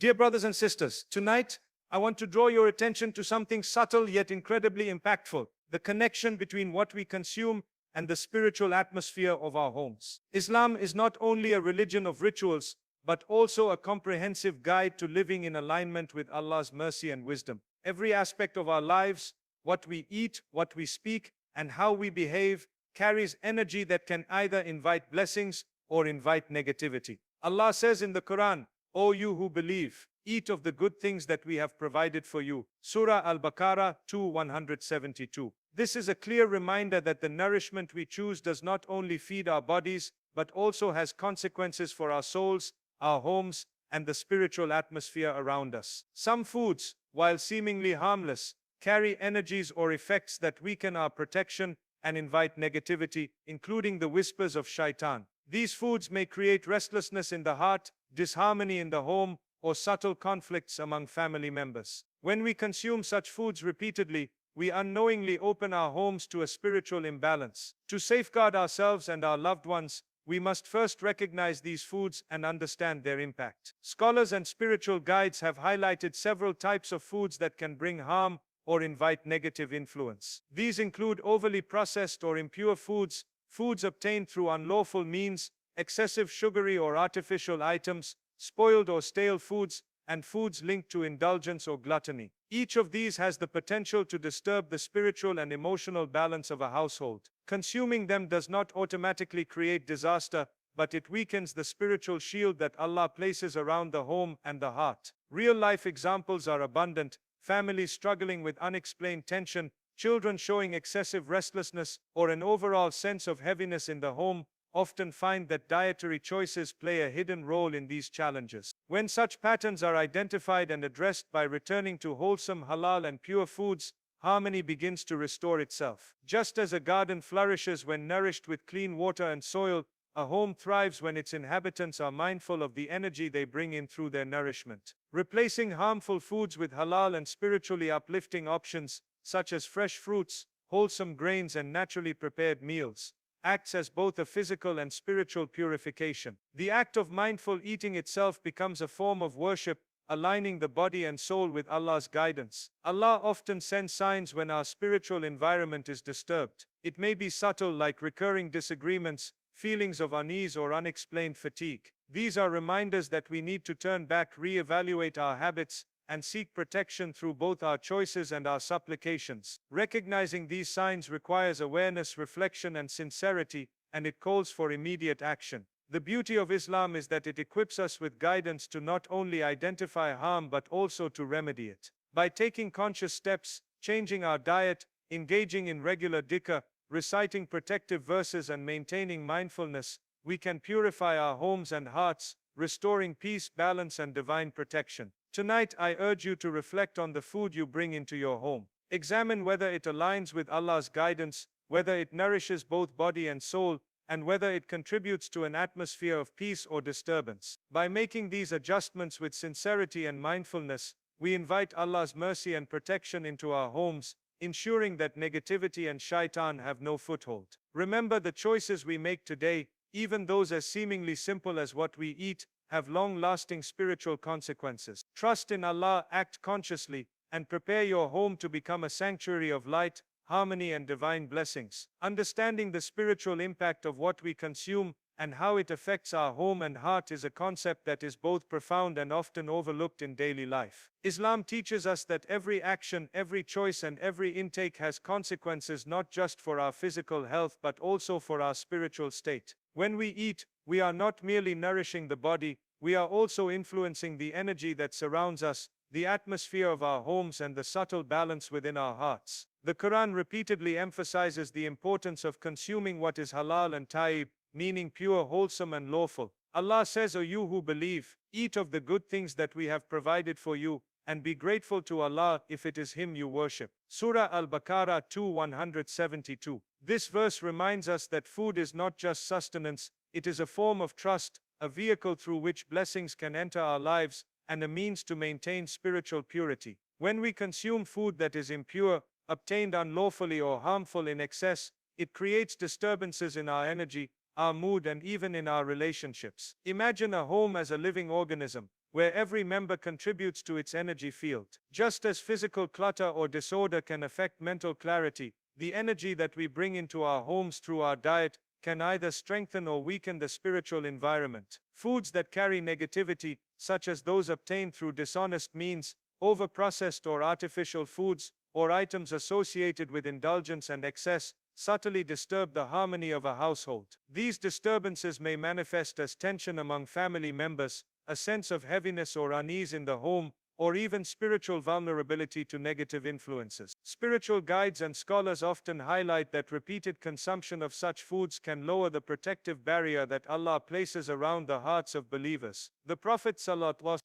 Dear brothers and sisters, tonight I want to draw your attention to something subtle yet incredibly impactful: the connection between what we consume and the spiritual atmosphere of our homes. Islam is not only a religion of rituals, but also a comprehensive guide to living in alignment with Allah's mercy and wisdom. Every aspect of our lives, what we eat, what we speak, and how we behave, carries energy that can either invite blessings or invite negativity. Allah says in the Quran, "O you who believe, eat of the good things that we have provided for you." Surah Al-Baqarah 2:172. This is a clear reminder that the nourishment we choose does not only feed our bodies, but also has consequences for our souls, our homes, and the spiritual atmosphere around us. Some foods, while seemingly harmless, carry energies or effects that weaken our protection and invite negativity, including the whispers of Shaytan. These foods may create restlessness in the heart, disharmony in the home, or subtle conflicts among family members. When we consume such foods repeatedly, we unknowingly open our homes to a spiritual imbalance. To safeguard ourselves and our loved ones, we must first recognize these foods and understand their impact. Scholars and spiritual guides have highlighted several types of foods that can bring harm or invite negative influence. These include overly processed or impure foods, foods obtained through unlawful means, excessive sugary or artificial items, spoiled or stale foods, and foods linked to indulgence or gluttony. Each of these has the potential to disturb the spiritual and emotional balance of a household. Consuming them does not automatically create disaster, but it weakens the spiritual shield that Allah places around the home and the heart. Real-life examples are abundant: families struggling with unexplained tension, children showing excessive restlessness, or an overall sense of heaviness in the home often find that dietary choices play a hidden role in these challenges. When such patterns are identified and addressed by returning to wholesome, halal, and pure foods, harmony begins to restore itself. Just as a garden flourishes when nourished with clean water and soil, a home thrives when its inhabitants are mindful of the energy they bring in through their nourishment. Replacing harmful foods with halal and spiritually uplifting options, such as fresh fruits, wholesome grains, and naturally prepared meals, acts as both a physical and spiritual purification. The act of mindful eating itself becomes a form of worship, aligning the body and soul with Allah's guidance. Allah often sends signs when our spiritual environment is disturbed. It may be subtle, like recurring disagreements, feelings of unease, or unexplained fatigue. These are reminders that we need to turn back, reevaluate our habits, and seek protection through both our choices and our supplications. Recognizing these signs requires awareness, reflection, and sincerity, and it calls for immediate action. The beauty of Islam is that it equips us with guidance to not only identify harm but also to remedy it. By taking conscious steps, changing our diet, engaging in regular dhikr, reciting protective verses, and maintaining mindfulness, we can purify our homes and hearts, restoring peace, balance, and divine protection. Tonight, I urge you to reflect on the food you bring into your home. Examine whether it aligns with Allah's guidance, whether it nourishes both body and soul, and whether it contributes to an atmosphere of peace or disturbance. By making these adjustments with sincerity and mindfulness, we invite Allah's mercy and protection into our homes, ensuring that negativity and Shaytan have no foothold. Remember, the choices we make today, even those as seemingly simple as what we eat, have long-lasting spiritual consequences. Trust in Allah, act consciously, and prepare your home to become a sanctuary of light, harmony, and divine blessings. Understanding the spiritual impact of what we consume and how it affects our home and heart is a concept that is both profound and often overlooked in daily life. Islam teaches us that every action, every choice, and every intake has consequences not just for our physical health but also for our spiritual state. When we eat, we are not merely nourishing the body, we are also influencing the energy that surrounds us, the atmosphere of our homes, and the subtle balance within our hearts. The Quran repeatedly emphasizes the importance of consuming what is halal and tayyib, meaning pure, wholesome, and lawful. Allah says, "O you who believe, eat of the good things that we have provided for you, and be grateful to Allah if it is Him you worship." Surah Al-Baqarah 2:172. This verse reminds us that food is not just sustenance, it is a form of trust, a vehicle through which blessings can enter our lives, and a means to maintain spiritual purity. When we consume food that is impure, obtained unlawfully, or harmful in excess, it creates disturbances in our energy, our mood, and even in our relationships. Imagine a home as a living organism. where every member contributes to its energy field. Just as physical clutter or disorder can affect mental clarity, the energy that we bring into our homes through our diet can either strengthen or weaken the spiritual environment. Foods that carry negativity, such as those obtained through dishonest means, over-processed or artificial foods, or items associated with indulgence and excess, subtly disturb the harmony of a household. These disturbances may manifest as tension among family members, a sense of heaviness or unease in the home, or even spiritual vulnerability to negative influences. Spiritual guides and scholars often highlight that repeated consumption of such foods can lower the protective barrier that Allah places around the hearts of believers. The Prophet ﷺ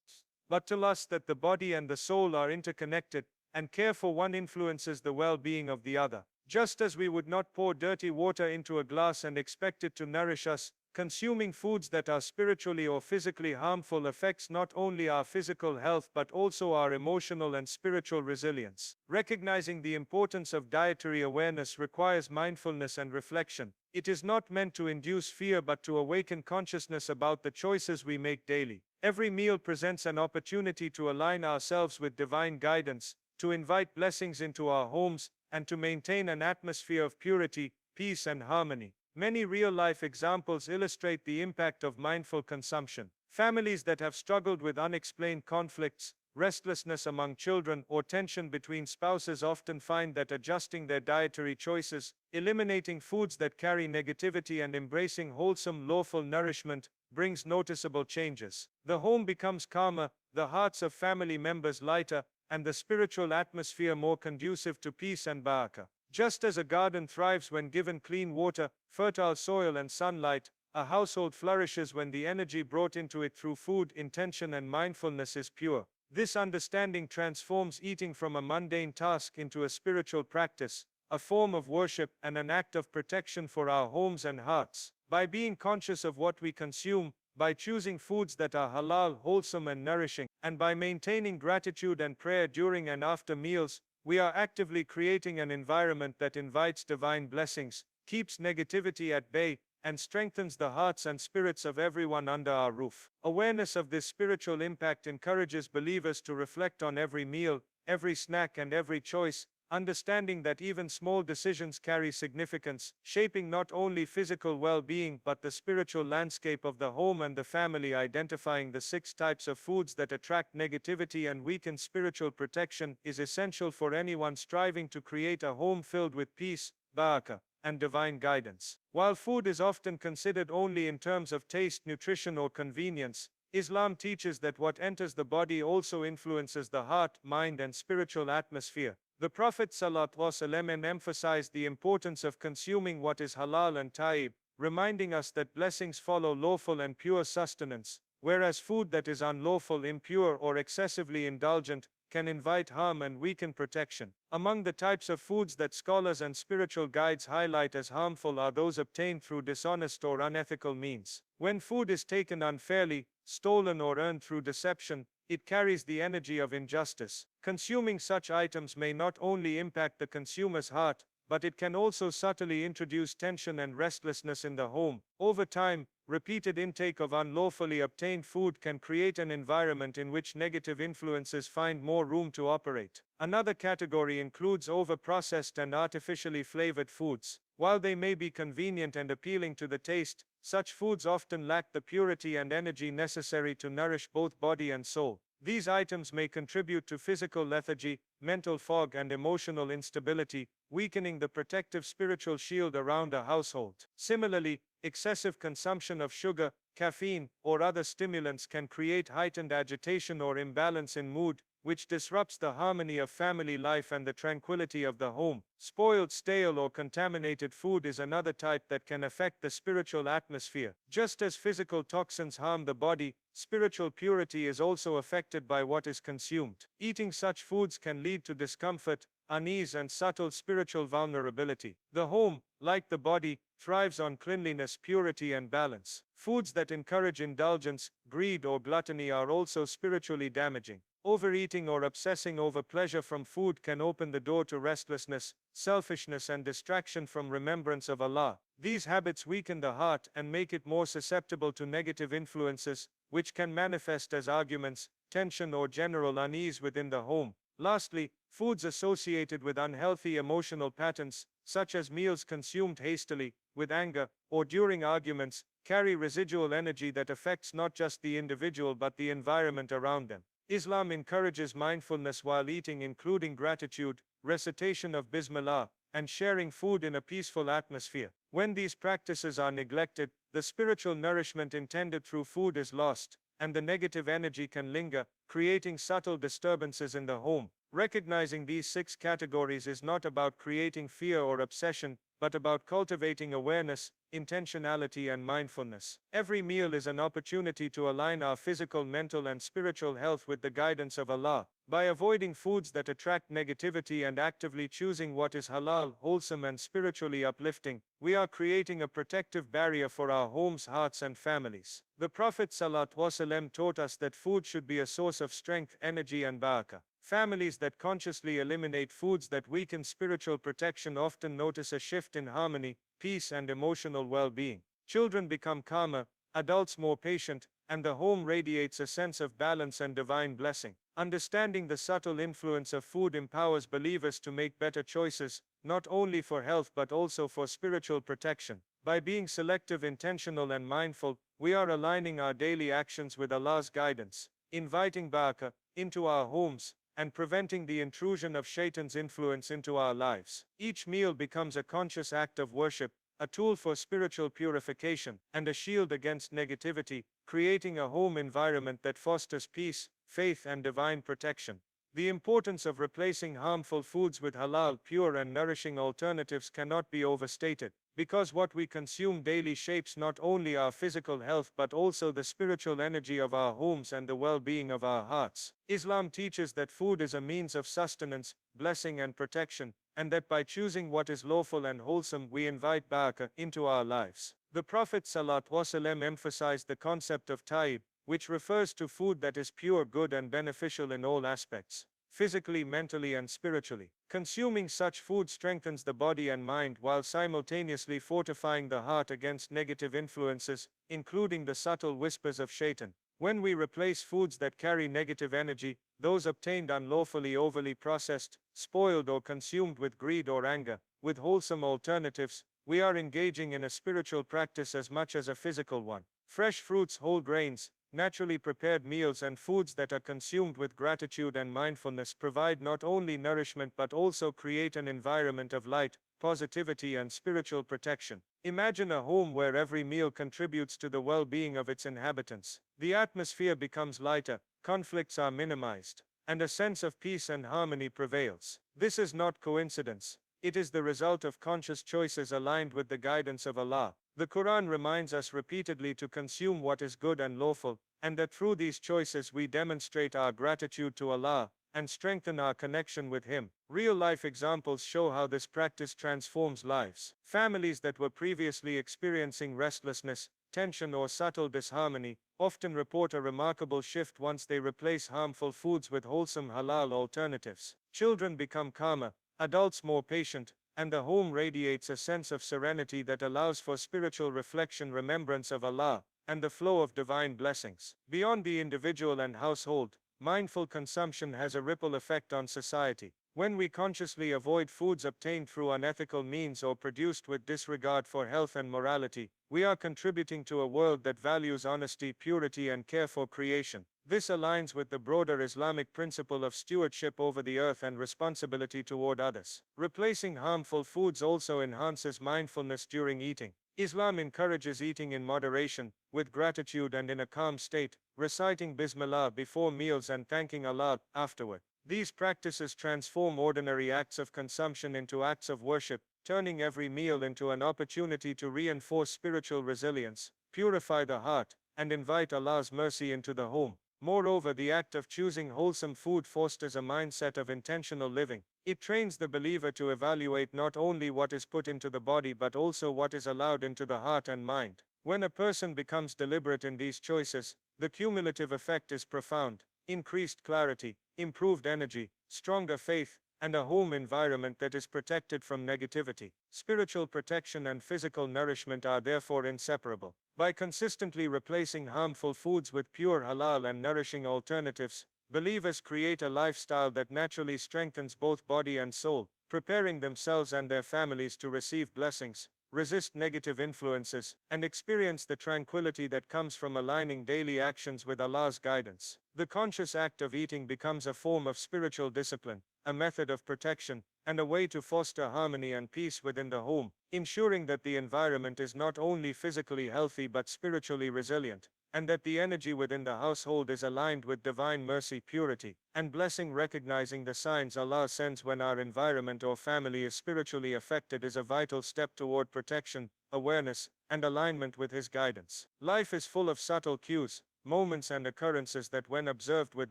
but tell us that the body and the soul are interconnected, and care for one influences the well-being of the other. Just as we would not pour dirty water into a glass and expect it to nourish us, consuming foods that are spiritually or physically harmful affects not only our physical health but also our emotional and spiritual resilience. Recognizing the importance of dietary awareness requires mindfulness and reflection. It is not meant to induce fear but to awaken consciousness about the choices we make daily. Every meal presents an opportunity to align ourselves with divine guidance, to invite blessings into our homes, and to maintain an atmosphere of purity, peace, and harmony. Many real-life examples illustrate the impact of mindful consumption. Families that have struggled with unexplained conflicts, restlessness among children, or tension between spouses often find that adjusting their dietary choices, eliminating foods that carry negativity and embracing wholesome, lawful nourishment, brings noticeable changes. The home becomes calmer, the hearts of family members lighter, and the spiritual atmosphere more conducive to peace and barakah. Just as a garden thrives when given clean water, fertile soil, and sunlight, a household flourishes when the energy brought into it through food, intention, and mindfulness is pure. This understanding transforms eating from a mundane task into a spiritual practice, a form of worship, and an act of protection for our homes and hearts. By being conscious of what we consume, by choosing foods that are halal, wholesome, and nourishing, and by maintaining gratitude and prayer during and after meals, we are actively creating an environment that invites divine blessings, keeps negativity at bay, and strengthens the hearts and spirits of everyone under our roof. Awareness of this spiritual impact encourages believers to reflect on every meal, every snack, and every choice, understanding that even small decisions carry significance, shaping not only physical well-being but the spiritual landscape of the home and the family. Identifying the 6 types of foods that attract negativity and weaken spiritual protection is essential for anyone striving to create a home filled with peace, barakah, and divine guidance. While food is often considered only in terms of taste, nutrition, or convenience, Islam teaches that what enters the body also influences the heart, mind, and spiritual atmosphere. The Prophet ﷺ emphasized the importance of consuming what is halal and tayyib, reminding us that blessings follow lawful and pure sustenance, whereas food that is unlawful, impure, or excessively indulgent can invite harm and weaken protection. Among the types of foods that scholars and spiritual guides highlight as harmful are those obtained through dishonest or unethical means. When food is taken unfairly, stolen, or earned through deception, it carries the energy of injustice. Consuming such items may not only impact the consumer's heart, but it can also subtly introduce tension and restlessness in the home. Over time, repeated intake of unlawfully obtained food can create an environment in which negative influences find more room to operate. Another category includes over-processed and artificially flavored foods. While they may be convenient and appealing to the taste, such foods often lack the purity and energy necessary to nourish both body and soul. These items may contribute to physical lethargy, mental fog, and emotional instability, weakening the protective spiritual shield around a household. Similarly, excessive consumption of sugar, caffeine, or other stimulants can create heightened agitation or imbalance in mood, which disrupts the harmony of family life and the tranquility of the home. Spoiled, stale, or contaminated food is another type that can affect the spiritual atmosphere. Just as physical toxins harm the body, spiritual purity is also affected by what is consumed. Eating such foods can lead to discomfort, unease, and subtle spiritual vulnerability. The home, like the body, thrives on cleanliness, purity, and balance. Foods that encourage indulgence, greed, or gluttony are also spiritually damaging. Overeating or obsessing over pleasure from food can open the door to restlessness, selfishness, and distraction from remembrance of Allah. These habits weaken the heart and make it more susceptible to negative influences, which can manifest as arguments, tension, or general unease within the home. Lastly, foods associated with unhealthy emotional patterns, such as meals consumed hastily, with anger, or during arguments, carry residual energy that affects not just the individual but the environment around them. Islam encourages mindfulness while eating, including gratitude, recitation of Bismillah, and sharing food in a peaceful atmosphere. When these practices are neglected, the spiritual nourishment intended through food is lost, and the negative energy can linger, creating subtle disturbances in the home. Recognizing these 6 categories is not about creating fear or obsession, but about cultivating awareness, intentionality, and mindfulness. Every meal is an opportunity to align our physical, mental, and spiritual health with the guidance of Allah. By avoiding foods that attract negativity and actively choosing what is halal, wholesome, and spiritually uplifting, we are creating a protective barrier for our homes, hearts, and families. The Prophet ﷺ taught us that food should be a source of strength, energy, and barakah. Families that consciously eliminate foods that weaken spiritual protection often notice a shift in harmony, peace, and emotional well-being. Children become calmer, adults more patient, and the home radiates a sense of balance and divine blessing. Understanding the subtle influence of food empowers believers to make better choices, not only for health but also for spiritual protection. By being selective, intentional, and mindful, we are aligning our daily actions with Allah's guidance, inviting barakah into our homes, and preventing the intrusion of Shaytan's influence into our lives. Each meal becomes a conscious act of worship, a tool for spiritual purification, and a shield against negativity, creating a home environment that fosters peace, faith, and divine protection. The importance of replacing harmful foods with halal, pure, and nourishing alternatives cannot be overstated, because what we consume daily shapes not only our physical health but also the spiritual energy of our homes and the well-being of our hearts. Islam teaches that food is a means of sustenance, blessing, and protection, and that by choosing what is lawful and wholesome, we invite barakah into our lives. The Prophet ﷺ emphasized the concept of tayyib, which refers to food that is pure, good, and beneficial in all aspects, physically, mentally, and spiritually. Consuming such food strengthens the body and mind while simultaneously fortifying the heart against negative influences, including the subtle whispers of Shaytan. When we replace foods that carry negative energy, those obtained unlawfully, overly processed, spoiled, or consumed with greed or anger, with wholesome alternatives, we are engaging in a spiritual practice as much as a physical one. Fresh fruits, whole grains, naturally prepared meals, and foods that are consumed with gratitude and mindfulness provide not only nourishment but also create an environment of light, positivity, and spiritual protection. Imagine a home where every meal contributes to the well-being of its inhabitants. The atmosphere becomes lighter, conflicts are minimized, and a sense of peace and harmony prevails. This is not coincidence. It is the result of conscious choices aligned with the guidance of Allah. The Quran reminds us repeatedly to consume what is good and lawful, and that through these choices we demonstrate our gratitude to Allah and strengthen our connection with Him. Real-life examples show how this practice transforms lives. Families that were previously experiencing restlessness, tension, or subtle disharmony often report a remarkable shift once they replace harmful foods with wholesome halal alternatives. Children become calmer, adults more patient, and the home radiates a sense of serenity that allows for spiritual reflection, remembrance of Allah, and the flow of divine blessings. Beyond the individual and household, mindful consumption has a ripple effect on society. When we consciously avoid foods obtained through unethical means or produced with disregard for health and morality, we are contributing to a world that values honesty, purity, and care for creation. This aligns with the broader Islamic principle of stewardship over the earth and responsibility toward others. Replacing harmful foods also enhances mindfulness during eating. Islam encourages eating in moderation, with gratitude and in a calm state, reciting Bismillah before meals and thanking Allah afterward. These practices transform ordinary acts of consumption into acts of worship, turning every meal into an opportunity to reinforce spiritual resilience, purify the heart, and invite Allah's mercy into the home. Moreover, the act of choosing wholesome food fosters a mindset of intentional living. It trains the believer to evaluate not only what is put into the body but also what is allowed into the heart and mind. When a person becomes deliberate in these choices, the cumulative effect is profound: increased clarity, improved energy, stronger faith, and a home environment that is protected from negativity. Spiritual protection and physical nourishment are therefore inseparable. By consistently replacing harmful foods with pure halal and nourishing alternatives, believers create a lifestyle that naturally strengthens both body and soul, preparing themselves and their families to receive blessings, resist negative influences, and experience the tranquility that comes from aligning daily actions with Allah's guidance. The conscious act of eating becomes a form of spiritual discipline, a method of protection, and a way to foster harmony and peace within the home, ensuring that the environment is not only physically healthy but spiritually resilient, and that the energy within the household is aligned with divine mercy, purity, and blessing. Recognizing the signs Allah sends when our environment or family is spiritually affected is a vital step toward protection, awareness, and alignment with His guidance. Life is full of subtle cues, moments and occurrences that when observed with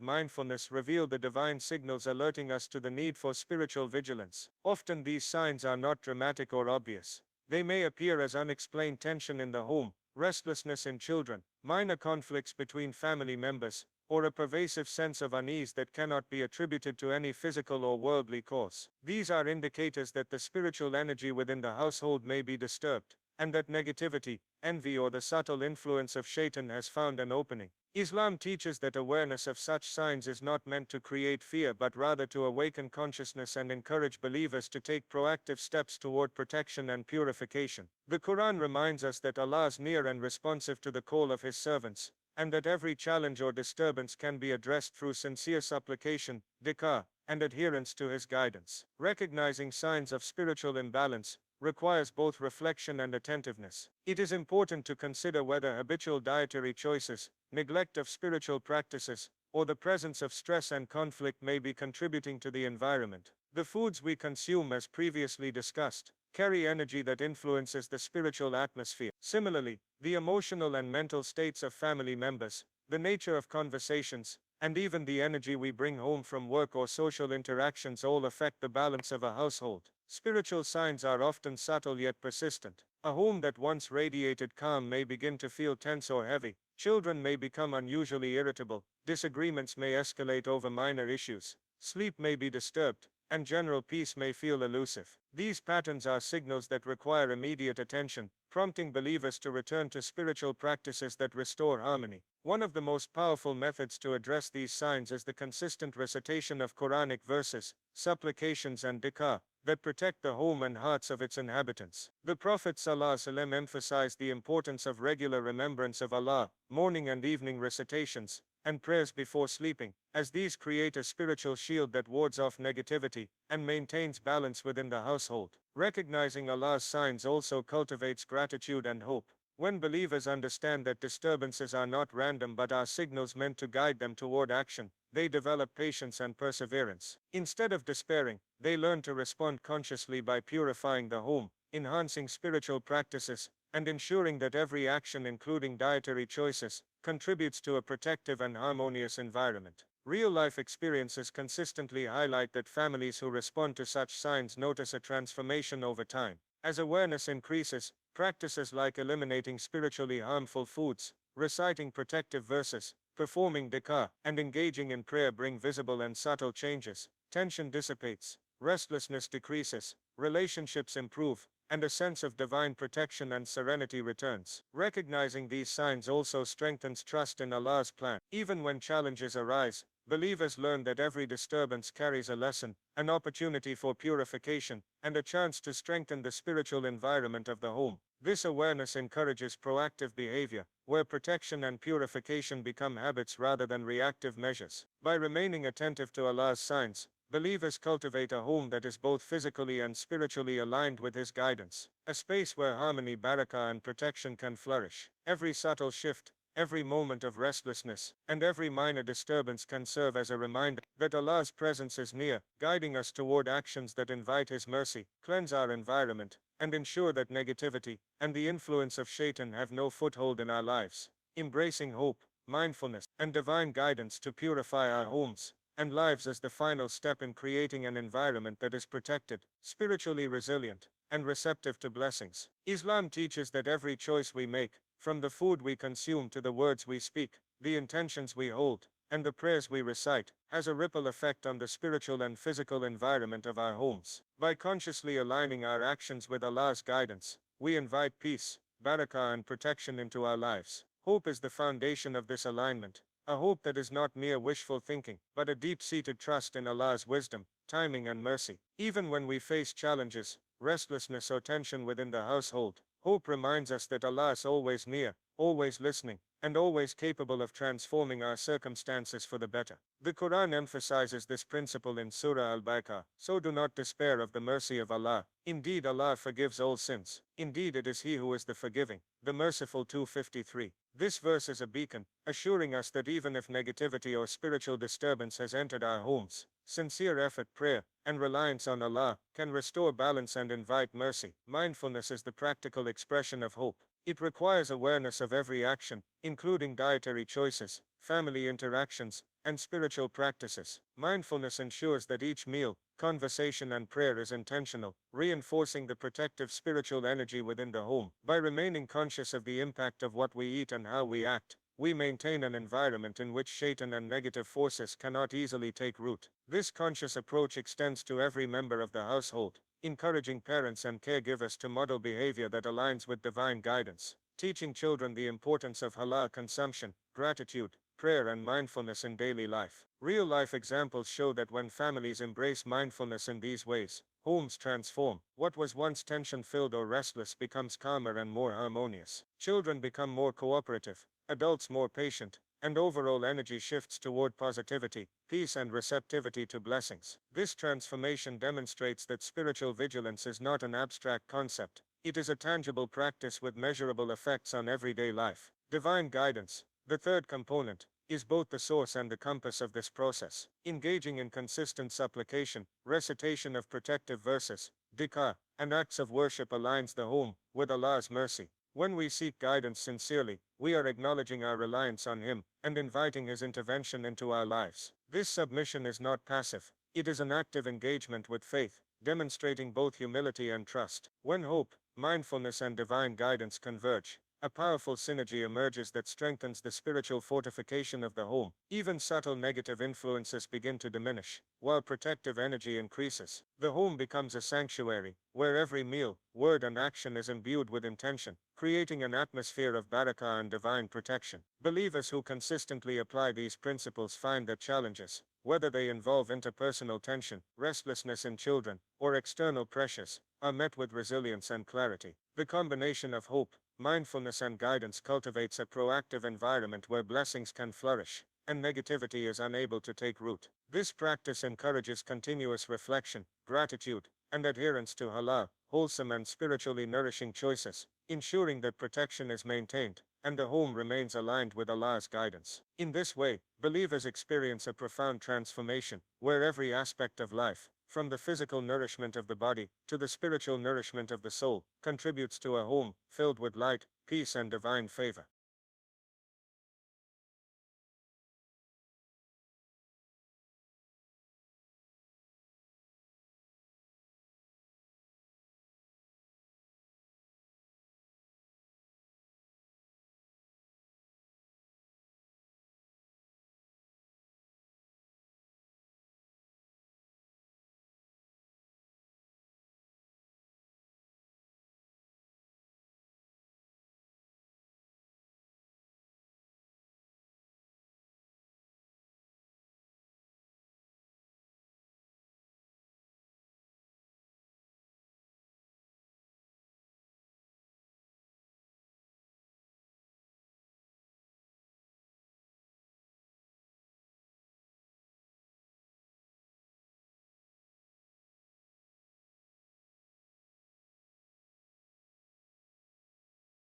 mindfulness reveal the divine signals alerting us to the need for spiritual vigilance. Often these signs are not dramatic or obvious. They may appear as unexplained tension in the home, restlessness in children, minor conflicts between family members, or a pervasive sense of unease that cannot be attributed to any physical or worldly cause. These are indicators that the spiritual energy within the household may be disturbed, and that negativity, envy, or the subtle influence of Shaytan has found an opening. Islam teaches that awareness of such signs is not meant to create fear but rather to awaken consciousness and encourage believers to take proactive steps toward protection and purification. The Quran reminds us that Allah is near and responsive to the call of His servants, and that every challenge or disturbance can be addressed through sincere supplication, dikar, and adherence to His guidance. Recognizing signs of spiritual imbalance requires both reflection and attentiveness. It is important to consider whether habitual dietary choices, neglect of spiritual practices, or the presence of stress and conflict may be contributing to the environment. The foods we consume, as previously discussed, carry energy that influences the spiritual atmosphere. Similarly, the emotional and mental states of family members, the nature of conversations, and even the energy we bring home from work or social interactions all affect the balance of a household. Spiritual signs are often subtle yet persistent. A home that once radiated calm may begin to feel tense or heavy. Children may become unusually irritable. Disagreements may escalate over minor issues. Sleep may be disturbed, and general peace may feel elusive. These patterns are signals that require immediate attention, prompting believers to return to spiritual practices that restore harmony. One of the most powerful methods to address these signs is the consistent recitation of Quranic verses, supplications, and dikar that protect the home and hearts of its inhabitants. The Prophet ﷺ emphasized the importance of regular remembrance of Allah, morning and evening recitations, and prayers before sleeping, as these create a spiritual shield that wards off negativity and maintains balance within the household. Recognizing Allah's signs also cultivates gratitude and hope. When believers understand that disturbances are not random but are signals meant to guide them toward action, they develop patience and perseverance. Instead of despairing, they learn to respond consciously by purifying the home, enhancing spiritual practices, and ensuring that every action, including dietary choices, contributes to a protective and harmonious environment. Real-life experiences consistently highlight that families who respond to such signs notice a transformation over time. As awareness increases, practices like eliminating spiritually harmful foods, reciting protective verses, performing dikar, and engaging in prayer bring visible and subtle changes. Tension dissipates, restlessness decreases, relationships improve, and a sense of divine protection and serenity returns. Recognizing these signs also strengthens trust in Allah's plan. Even when challenges arise, believers learn that every disturbance carries a lesson, an opportunity for purification, and a chance to strengthen the spiritual environment of the home. This awareness encourages proactive behavior, where protection and purification become habits rather than reactive measures. By remaining attentive to Allah's signs, believers cultivate a home that is both physically and spiritually aligned with His guidance, a space where harmony, barakah, and protection can flourish. Every subtle shift, every moment of restlessness, and every minor disturbance can serve as a reminder that Allah's presence is near, guiding us toward actions that invite His mercy, cleanse our environment, and ensure that negativity and the influence of Shaytan have no foothold in our lives. Embracing hope, mindfulness, and divine guidance to purify our homes and lives is the final step in creating an environment that is protected, spiritually resilient, and receptive to blessings. Islam teaches that every choice we make, from the food we consume to the words we speak, the intentions we hold, and the prayers we recite, has a ripple effect on the spiritual and physical environment of our homes. By consciously aligning our actions with Allah's guidance, we invite peace, barakah and protection into our lives. Hope is the foundation of this alignment. A hope that is not mere wishful thinking, but a deep-seated trust in Allah's wisdom, timing and mercy. Even when we face challenges, restlessness or tension within the household, hope reminds us that Allah is always near, always listening, and always capable of transforming our circumstances for the better. The Quran emphasizes this principle in Surah Al-Baqarah, so do not despair of the mercy of Allah. Indeed Allah forgives all sins. Indeed it is He who is the forgiving, the merciful. 253. This verse is a beacon, assuring us that even if negativity or spiritual disturbance has entered our homes, sincere effort, prayer, and reliance on Allah can restore balance and invite mercy. Mindfulness is the practical expression of hope. It requires awareness of every action, including dietary choices, family interactions, and spiritual practices. Mindfulness ensures that each meal, conversation, and prayer is intentional, reinforcing the protective spiritual energy within the home. By remaining conscious of the impact of what we eat and how we act, we maintain an environment in which Shaytan and negative forces cannot easily take root. This conscious approach extends to every member of the household, encouraging parents and caregivers to model behavior that aligns with divine guidance, teaching children the importance of halal consumption, gratitude, prayer and mindfulness in daily life. Real-life examples show that when families embrace mindfulness in these ways, homes transform. What was once tension-filled or restless becomes calmer and more harmonious. Children become more cooperative, adults more patient, and overall energy shifts toward positivity, peace and receptivity to blessings. This transformation demonstrates that spiritual vigilance is not an abstract concept. It is a tangible practice with measurable effects on everyday life. Divine guidance, the third component, is both the source and the compass of this process. Engaging in consistent supplication, recitation of protective verses, dhikr, and acts of worship aligns the home with Allah's mercy. When we seek guidance sincerely, we are acknowledging our reliance on Him and inviting His intervention into our lives. This submission is not passive, it is an active engagement with faith, demonstrating both humility and trust. When hope, mindfulness, and divine guidance converge, a powerful synergy emerges that strengthens the spiritual fortification of the home. Even subtle negative influences begin to diminish, while protective energy increases. The home becomes a sanctuary, where every meal, word and action is imbued with intention, creating an atmosphere of barakah and divine protection. Believers who consistently apply these principles find that challenges, whether they involve interpersonal tension, restlessness in children, or external pressures, are met with resilience and clarity. The combination of hope, mindfulness and guidance cultivates a proactive environment where blessings can flourish, and negativity is unable to take root. This practice encourages continuous reflection, gratitude, and adherence to halal, wholesome and spiritually nourishing choices, ensuring that protection is maintained, and the home remains aligned with Allah's guidance. In this way, believers experience a profound transformation, where every aspect of life, from the physical nourishment of the body to the spiritual nourishment of the soul, contributes to a home filled with light, peace and divine favor.